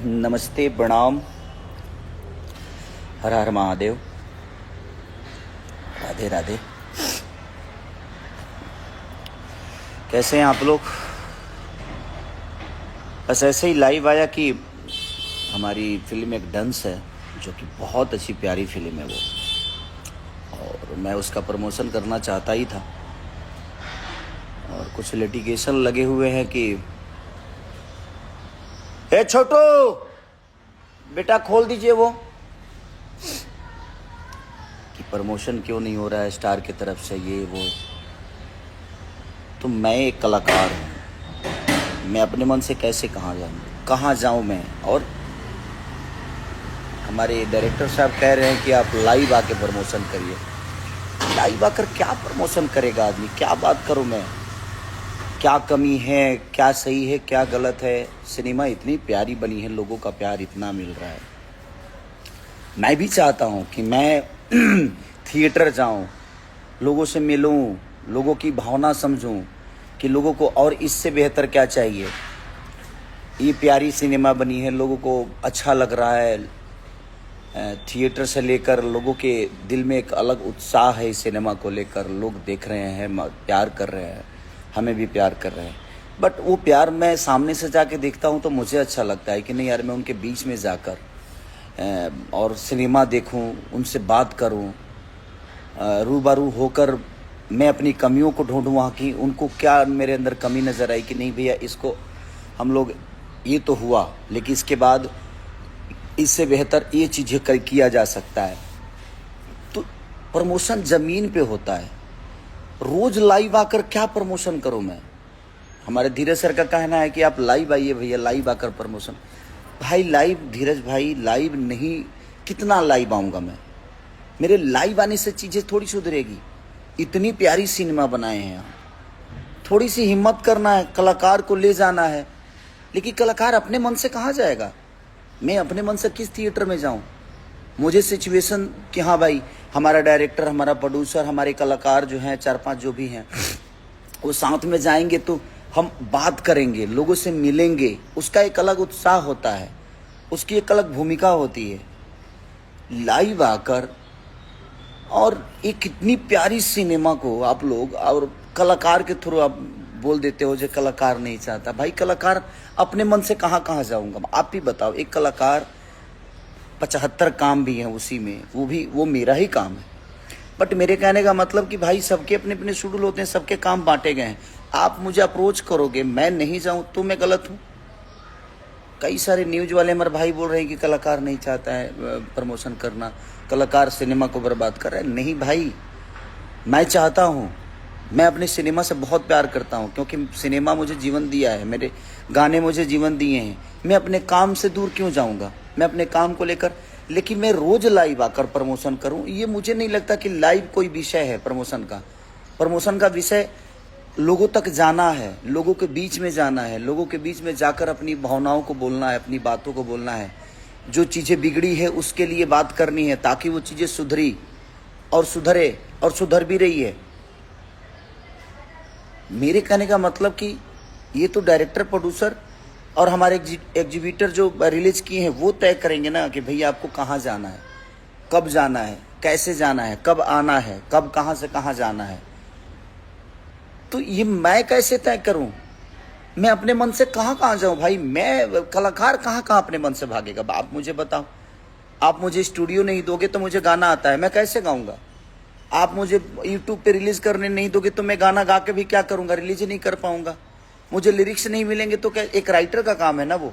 नमस्ते, प्रणाम, हर हर महादेव, राधे राधे। कैसे हैं आप लोग? बस ऐसे ही लाइव आया कि हमारी फिल्म एक डंस है जो कि बहुत अच्छी प्यारी फिल्म है वो, और मैं उसका प्रमोशन करना चाहता ही था। और कुछ लिटिगेशन लगे हुए हैं कि ए छोटू बेटा खोल दीजिए वो, कि प्रमोशन क्यों नहीं हो रहा है स्टार की तरफ से, ये वो। तो मैं एक कलाकार हूँ, मैं अपने मन से कैसे कहाँ जाऊँ मैं। और हमारे डायरेक्टर साहब कह रहे हैं कि आप लाइव आके प्रमोशन करिए। लाइव आकर क्या प्रमोशन करेगा आदमी? क्या बात करूँ मैं? क्या कमी है, क्या सही है, क्या गलत है? सिनेमा इतनी प्यारी बनी है, लोगों का प्यार इतना मिल रहा है। मैं भी चाहता हूँ कि मैं थिएटर जाऊँ, लोगों से मिलूँ, लोगों की भावना समझूँ कि लोगों को और इससे बेहतर क्या चाहिए। ये प्यारी सिनेमा बनी है, लोगों को अच्छा लग रहा है। थिएटर से लेकर लोगों के दिल में एक अलग उत्साह है इस सिनेमा को लेकर। लोग देख रहे हैं, प्यार कर रहे हैं, हमें भी प्यार कर रहे हैं। बट वो प्यार मैं सामने से जाके देखता हूँ तो मुझे अच्छा लगता है कि नहीं यार, मैं उनके बीच में जाकर और सिनेमा देखूं, उनसे बात करूं, रूबरू होकर मैं अपनी कमियों को ढूंढूं वहाँ की। उनको क्या मेरे अंदर कमी नज़र आई कि नहीं भैया इसको हम लोग, ये तो हुआ लेकिन इसके बाद इससे बेहतर ये चीज़ें किया जा सकता है। तो प्रमोशन ज़मीन पे होता है। रोज़ लाइव आकर क्या प्रमोशन करूं मैं? हमारे धीरज सर का कहना है कि आप लाइव आइए भैया, लाइव आकर प्रमोशन। भाई लाइव, धीरज भाई लाइव नहीं, कितना लाइव आऊँगा मैं? मेरे लाइव आने से चीज़ें थोड़ी सुधरेगी। इतनी प्यारी सिनेमा बनाए हैं यहाँ, थोड़ी सी हिम्मत करना है, कलाकार को ले जाना है। लेकिन कलाकार अपने मन से कहाँ जाएगा? मैं अपने मन से किस थिएटर में जाऊँ? मुझे सिचुएशन कि हाँ भाई, हमारा डायरेक्टर, हमारा प्रोड्यूसर, हमारे कलाकार जो हैं 4-5 जो भी हैं, वो साथ में जाएंगे तो हम बात करेंगे, लोगों से मिलेंगे। उसका एक अलग उत्साह होता है, उसकी एक अलग भूमिका होती है। लाइव आकर और एक कितनी प्यारी सिनेमा को आप लोग और कलाकार के थ्रू आप बोल देते हो जो कलाकार नहीं चाहता। भाई कलाकार अपने मन से कहाँ जाऊँगा? आप ही बताओ। एक कलाकार 75 काम भी हैं उसी में, वो मेरा ही काम है। बट मेरे कहने का मतलब कि भाई सबके अपने अपने शेड्यूल होते हैं, सबके काम बांटे गए हैं। आप मुझे अप्रोच करोगे, मैं नहीं जाऊं तो मैं गलत हूं? कई सारे न्यूज वाले हमारे भाई बोल रहे हैं कि कलाकार नहीं चाहता है प्रमोशन करना, कलाकार सिनेमा को बर्बाद कर रहा है। नहीं भाई, मैं चाहता हूं। मैं अपने सिनेमा से बहुत प्यार करता हूं क्योंकि सिनेमा मुझे जीवन दिया है, मेरे गाने मुझे जीवन दिए हैं। मैं अपने काम से दूर क्यों जाऊंगा? मैं अपने काम को लेकर, लेकिन मैं रोज लाइव आकर प्रमोशन करूं, ये मुझे नहीं लगता कि लाइव कोई विषय है प्रमोशन का। प्रमोशन का विषय लोगों तक जाना है, लोगों के बीच में जाना है, लोगों के बीच में जाकर अपनी भावनाओं को बोलना है, अपनी बातों को बोलना है। जो चीज़ें बिगड़ी है उसके लिए बात करनी है ताकि वो चीज़ें सुधरी और सुधरे, और सुधर भी रही है। मेरे कहने का मतलब कि ये तो डायरेक्टर, प्रोड्यूसर और हमारे एग्जीबिटर जो रिलीज किए हैं वो तय करेंगे ना कि भैया आपको कहाँ जाना है, कब जाना है, कैसे जाना है, कब आना है, कब कहाँ से कहाँ जाना है। तो ये मैं कैसे तय करूं? मैं अपने मन से कहाँ जाऊं भाई? मैं कलाकार कहाँ अपने मन से भागेगा? आप मुझे बताओ। आप मुझे स्टूडियो नहीं दोगे तो मुझे गाना आता है, मैं कैसे गाऊंगा? आप मुझे यूट्यूब पे रिलीज करने नहीं दोगे तो मैं गाना गा के भी क्या करूंगा? रिलीज ही नहीं कर पाऊंगा। मुझे लिरिक्स नहीं मिलेंगे तो क्या? एक राइटर का काम है ना वो,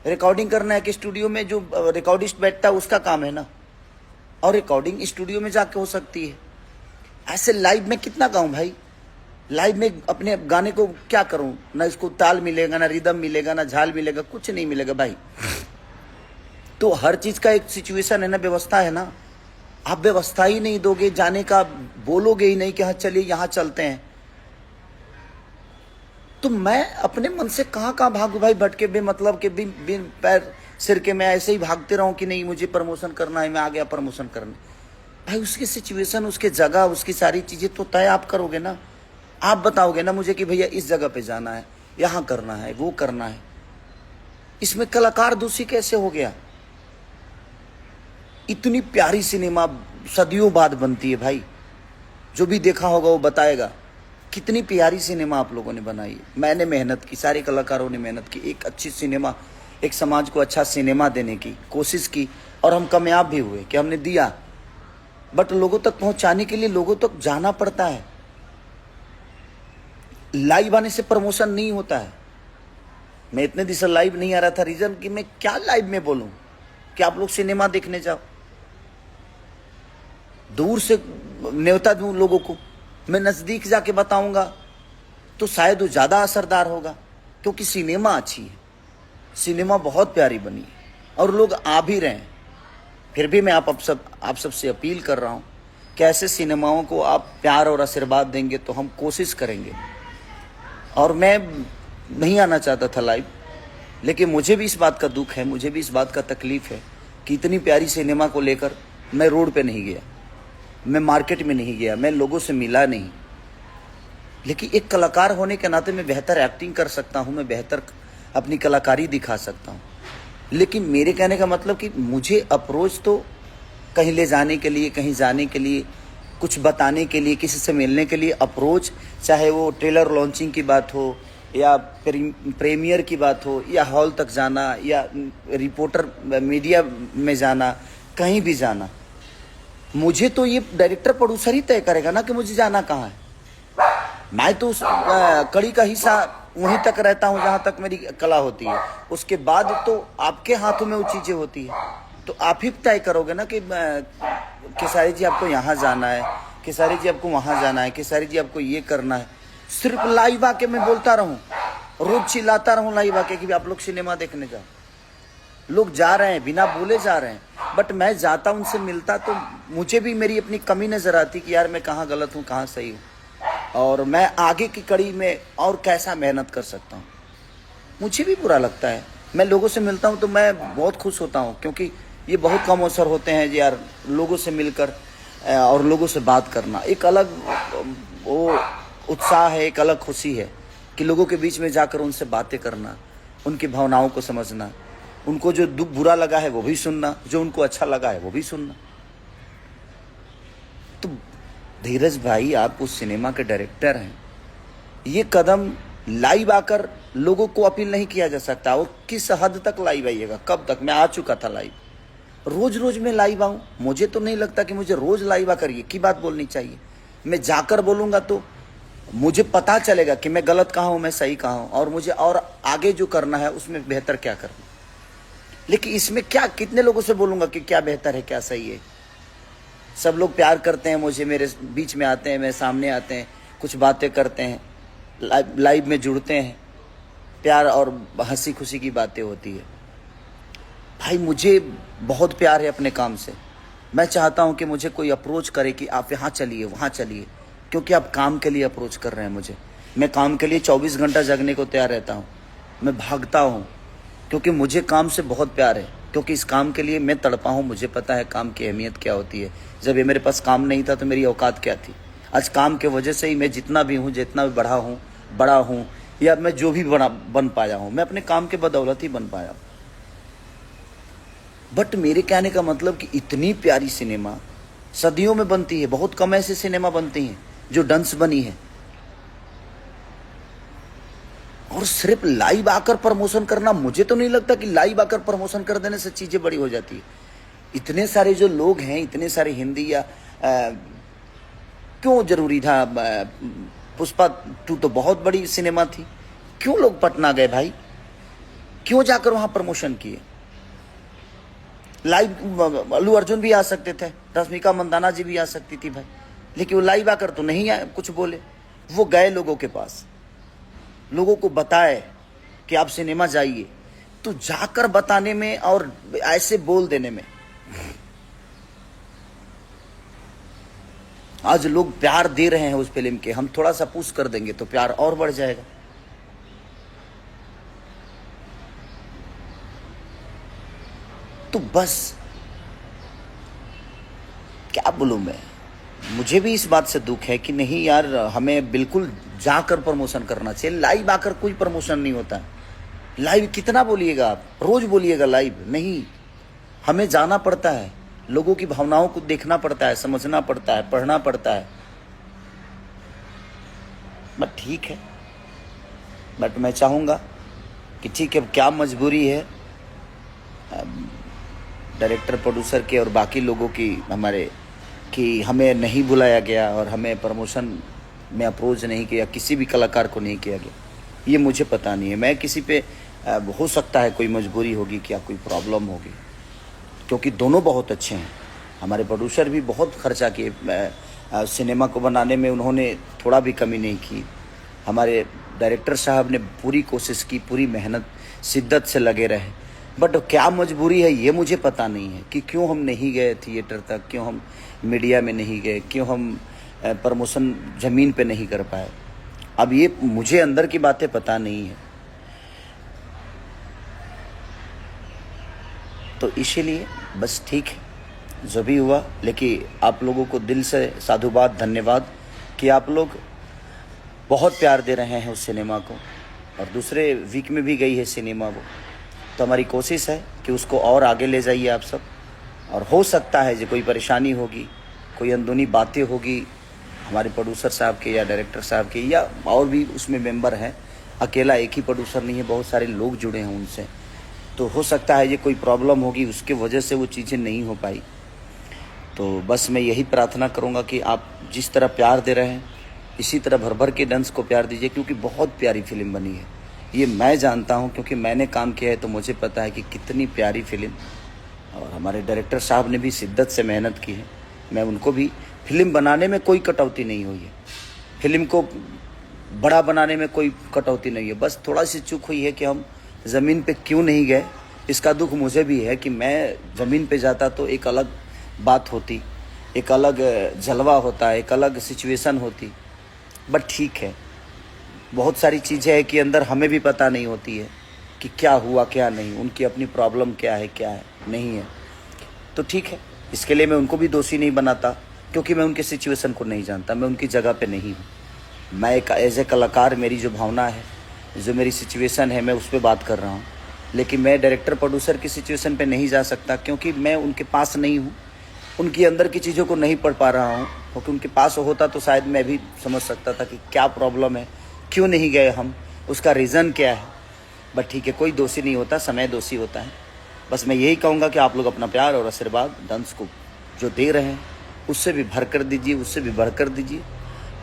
रिकॉर्डिंग करना है कि स्टूडियो में जो रिकॉर्डिस्ट बैठता है उसका काम है ना। और रिकॉर्डिंग स्टूडियो में जाके हो सकती है। ऐसे लाइव में कितना गाऊं भाई? लाइव में अपने गाने को क्या करूं? ना इसको ताल मिलेगा, ना रिदम मिलेगा, ना झाल मिलेगा, कुछ नहीं मिलेगा भाई। तो हर चीज का एक सिचुएशन है ना, व्यवस्था है ना। आप व्यवस्था ही नहीं दोगे, जाने का बोलोगे ही नहीं कि हाँ चलिए यहाँ चलते हैं, तो मैं अपने मन से कहाँ भागू भाई? भटके बेमतलब के बिन पैर सिर के मैं ऐसे ही भागते रहूं कि नहीं मुझे प्रमोशन करना है, मैं आ गया प्रमोशन करने। भाई उसकी सिचुएशन, उसके जगह, उसकी सारी चीजें तो तय आप करोगे ना। आप बताओगे ना मुझे कि भैया इस जगह पे जाना है, यहाँ करना है, वो करना है। इसमें कलाकार दोषी कैसे हो गया? इतनी प्यारी सिनेमा सदियों बाद बनती है भाई, जो भी देखा होगा वो बताएगा कितनी प्यारी सिनेमा आप लोगों ने बनाई है। मैंने मेहनत की, सारे कलाकारों ने मेहनत की, एक अच्छी सिनेमा, एक समाज को अच्छा सिनेमा देने की कोशिश की, और हम कामयाब भी हुए कि हमने दिया। बट लोगों तक पहुंचाने के लिए लोगों तक जाना पड़ता है। लाइव आने से प्रमोशन नहीं होता है। मैं इतने दिन से लाइव नहीं आ रहा था, रीजन कि मैं क्या लाइव में बोलूं कि आप लोग सिनेमा देखने जाओ। दूर से न्योता दूं लोगों को, मैं नजदीक जाके बताऊंगा तो शायद वो ज्यादा असरदार होगा, क्योंकि सिनेमा अच्छी है, सिनेमा बहुत प्यारी बनी है और लोग आ भी रहे हैं। फिर भी मैं आप सबसे अपील कर रहा हूँ कि ऐसे सिनेमाओं को आप प्यार और आशीर्वाद देंगे तो हम कोशिश करेंगे। और मैं नहीं आना चाहता था लाइव, लेकिन मुझे भी इस बात का दुख है, मुझे भी इस बात का तकलीफ है कि इतनी प्यारी सिनेमा को लेकर मैं रोड पे नहीं गया, मैं मार्केट में नहीं गया, मैं लोगों से मिला नहीं। लेकिन एक कलाकार होने के नाते मैं बेहतर एक्टिंग कर सकता हूँ, मैं बेहतर अपनी कलाकारी दिखा सकता हूँ। लेकिन मेरे कहने का मतलब कि मुझे अप्रोच तो कहीं ले जाने के लिए, कहीं जाने के लिए, कुछ बताने के लिए, किसी से मिलने के लिए अप्रोच, चाहे वो ट्रेलर लॉन्चिंग की बात हो या प्रीमियर की बात हो या हॉल तक जाना या रिपोर्टर मीडिया में जाना, कहीं भी जाना, मुझे तो ये डायरेक्टर प्रोड्यूसर ही तय करेगा ना कि मुझे जाना कहाँ है। मैं तो उस कड़ी का हिस्सा वहीं तक रहता हूँ जहाँ तक मेरी कला होती है, उसके बाद तो आपके हाथों में वो चीज़ें होती है। तो आप ही तय करोगे ना कि खेसारी जी आपको यहाँ जाना है, खेसारी जी आपको वहाँ जाना है, खेसारी जी आपको ये करना है। सिर्फ लाइव आके मैं बोलता रहूँ, रोज चिल्लाता रहूँ लाइव आके कि आप लोग सिनेमा देखने जाओ। लोग जा रहे हैं, बिना बोले जा रहे हैं, बट मैं जाता, उनसे मिलता तो मुझे भी मेरी अपनी कमी नजर आती कि यार मैं कहाँ गलत हूँ, कहाँ सही हूँ, और मैं आगे की कड़ी में और कैसा मेहनत कर सकता हूँ। मुझे भी बुरा लगता है, मैं लोगों से मिलता हूँ तो मैं बहुत खुश होता हूँ, क्योंकि ये बहुत कम अवसर होते हैं जी यार, लोगों से मिलकर और लोगों से बात करना एक अलग वो उत्साह है, एक अलग खुशी है कि लोगों के बीच में जाकर उनसे बातें करना, उनकी भावनाओं को समझना, उनको जो दुख बुरा लगा है वो भी सुनना, जो उनको अच्छा लगा है वो भी सुनना। तो धीरज भाई, आप उस सिनेमा के डायरेक्टर हैं, ये कदम लाइव आकर लोगों को अपील नहीं किया जा सकता। और किस हद तक लाइव आइएगा, कब तक? मैं आ चुका था लाइव, रोज रोज मैं लाइव आऊं? मुझे तो नहीं लगता कि मुझे रोज लाइव आकर ये की बात बोलनी चाहिए। मैं जाकर बोलूंगा तो मुझे पता चलेगा कि मैं गलत कहाँ हूं, मैं सही कहाँ हूं, और मुझे और आगे जो करना है उसमें बेहतर क्या करना। लेकिन इसमें क्या, कितने लोगों से बोलूंगा कि क्या बेहतर है, क्या सही है? सब लोग प्यार करते हैं मुझे, मेरे बीच में आते हैं, मेरे सामने आते हैं, कुछ बातें करते हैं, लाइव में जुड़ते हैं, प्यार और हंसी खुशी की बातें होती है। भाई मुझे बहुत प्यार है अपने काम से। मैं चाहता हूं कि मुझे कोई अप्रोच करे कि आप यहाँ चलिए, वहाँ चलिए, क्योंकि आप काम के लिए अप्रोच कर रहे हैं मुझे। मैं काम के लिए 24 घंटा जगने को तैयार रहता हूँ, मैं भागता हूँ, क्योंकि मुझे काम से बहुत प्यार है, क्योंकि इस काम के लिए मैं तड़पा हूँ। मुझे पता है काम की अहमियत क्या होती है। जब ये मेरे पास काम नहीं था तो मेरी औकात क्या थी। आज काम के वजह से ही मैं जितना भी हूँ, जितना भी बड़ा हूँ या मैं जो भी बन पाया हूँ, मैं अपने काम के बदौलत ही बन पाया हूँ। बट मेरे कहने का मतलब कि इतनी प्यारी सिनेमा सदियों में बनती है, बहुत कम ऐसे सिनेमा बनती हैं जो डंस बनी है, और सिर्फ लाइव आकर प्रमोशन करना, मुझे तो नहीं लगता कि लाइव आकर प्रमोशन कर देने से चीजें बड़ी हो जाती है। इतने सारे जो लोग हैं, इतने सारे हिंदी या क्यों जरूरी था? पुष्पा 2 तो बहुत बड़ी सिनेमा थी, क्यों लोग पटना गए भाई? क्यों जाकर वहां प्रमोशन किए? लाइव अल्लू अर्जुन भी आ सकते थे, रश्मिका मंदाना जी भी आ सकती थी भाई, लेकिन वो लाइव आकर तो नहीं आए, कुछ बोले। वो गए लोगों के पास, लोगों को बताए कि आप सिनेमा जाइए। तो जाकर बताने में और ऐसे बोल देने में आज लोग प्यार दे रहे हैं उस फिल्म के। हम थोड़ा सा पुश कर देंगे तो प्यार और बढ़ जाएगा। तो बस क्या बोलूं मैं, मुझे भी इस बात से दुख है कि नहीं यार, हमें बिल्कुल जाकर प्रमोशन करना चाहिए। लाइव आकर कोई प्रमोशन नहीं होता है। लाइव कितना बोलिएगा आप, रोज बोलिएगा लाइव नहीं। हमें जाना पड़ता है, लोगों की भावनाओं को देखना पड़ता है, समझना पड़ता है, पढ़ना पड़ता है। बट ठीक है, बट मैं चाहूँगा कि ठीक है, क्या मजबूरी है डायरेक्टर प्रोड्यूसर के और बाकी लोगों की, हमारे, कि हमें नहीं बुलाया गया और हमें प्रमोशन में अप्रोच नहीं किया, किसी भी कलाकार को नहीं किया गया, ये मुझे पता नहीं है। मैं किसी पे हो सकता है कोई मजबूरी होगी, क्या कोई प्रॉब्लम होगी, क्योंकि दोनों बहुत अच्छे हैं। हमारे प्रोड्यूसर भी बहुत खर्चा किए सिनेमा को बनाने में, उन्होंने थोड़ा भी कमी नहीं की। हमारे डायरेक्टर साहब ने पूरी कोशिश की, पूरी मेहनत शिद्दत से लगे रहे। बट क्या मजबूरी है ये मुझे पता नहीं है कि क्यों हम नहीं गए थिएटर तक, क्यों हम मीडिया में नहीं गए, क्यों हम प्रमोशन ज़मीन पे नहीं कर पाए। अब ये मुझे अंदर की बातें पता नहीं है, तो इसीलिए बस ठीक है जो भी हुआ। लेकिन आप लोगों को दिल से साधुवाद, धन्यवाद कि आप लोग बहुत प्यार दे रहे हैं उस सिनेमा को, और दूसरे वीक में भी गई है सिनेमा वो। तो हमारी कोशिश है कि उसको और आगे ले जाइए आप सब। और हो सकता है जो कोई परेशानी होगी, कोई अंदरूनी बातें होगी हमारे प्रोड्यूसर साहब के या डायरेक्टर साहब के, या और भी उसमें मेंबर हैं, अकेला एक ही प्रोड्यूसर नहीं है, बहुत सारे लोग जुड़े हैं उनसे, तो हो सकता है ये कोई प्रॉब्लम होगी, उसके वजह से वो चीज़ें नहीं हो पाई। तो बस मैं यही प्रार्थना करूँगा कि आप जिस तरह प्यार दे रहे हैं, इसी तरह भर भर के डंस को प्यार दीजिए, क्योंकि बहुत प्यारी फिल्म बनी है। ये मैं जानता हूँ क्योंकि मैंने काम किया है, तो मुझे पता है कि कितनी प्यारी फिल्म, और हमारे डायरेक्टर साहब ने भी शिद्दत से मेहनत की है। मैं उनको भी, फिल्म बनाने में कोई कटौती नहीं हुई है, फिल्म को बड़ा बनाने में कोई कटौती नहीं है। बस थोड़ा सी चूक हुई है कि हम ज़मीन पे क्यों नहीं गए, इसका दुख मुझे भी है कि मैं ज़मीन पे जाता तो एक अलग बात होती, एक अलग जलवा होता, एक अलग सिचुएशन होती। बट ठीक है, बहुत सारी चीज़ें हैं कि अंदर हमें भी पता नहीं होती है कि क्या हुआ क्या नहीं, उनकी अपनी प्रॉब्लम क्या है नहीं है। तो ठीक है, इसके लिए मैं उनको भी दोषी नहीं बनाता, क्योंकि मैं उनके सिचुएशन को नहीं जानता, मैं उनकी जगह पे नहीं हूँ। मैं एक एज ए कलाकार, मेरी जो भावना है, जो मेरी सिचुएशन है, मैं उस पर बात कर रहा हूँ। लेकिन मैं डायरेक्टर प्रोड्यूसर की सिचुएशन पे नहीं जा सकता, क्योंकि मैं उनके पास नहीं हूँ, उनकी अंदर की चीज़ों को नहीं पढ़ पा रहा हूँ। क्योंकि उनके पास होता तो शायद मैं भी समझ सकता था कि क्या प्रॉब्लम है, क्यों नहीं गए हम, उसका रीज़न क्या है। बट ठीक है, कोई दोषी नहीं होता, समय दोषी होता है। बस मैं यही कहूँगा कि आप लोग अपना प्यार और आशीर्वाद डंस को जो दे रहे हैं, उससे भी भर कर दीजिए, उससे भी बढ़ कर दीजिए।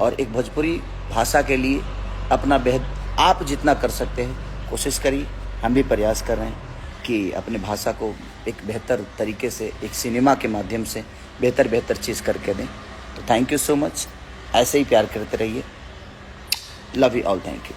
और एक भोजपुरी भाषा के लिए अपना आप जितना कर सकते हैं कोशिश करिए। हम भी प्रयास कर रहे हैं कि अपने भाषा को एक बेहतर तरीके से, एक सिनेमा के माध्यम से बेहतर चीज़ करके दें। तो थैंक यू सो मच, ऐसे ही प्यार करते रहिए। Love you all, thank you.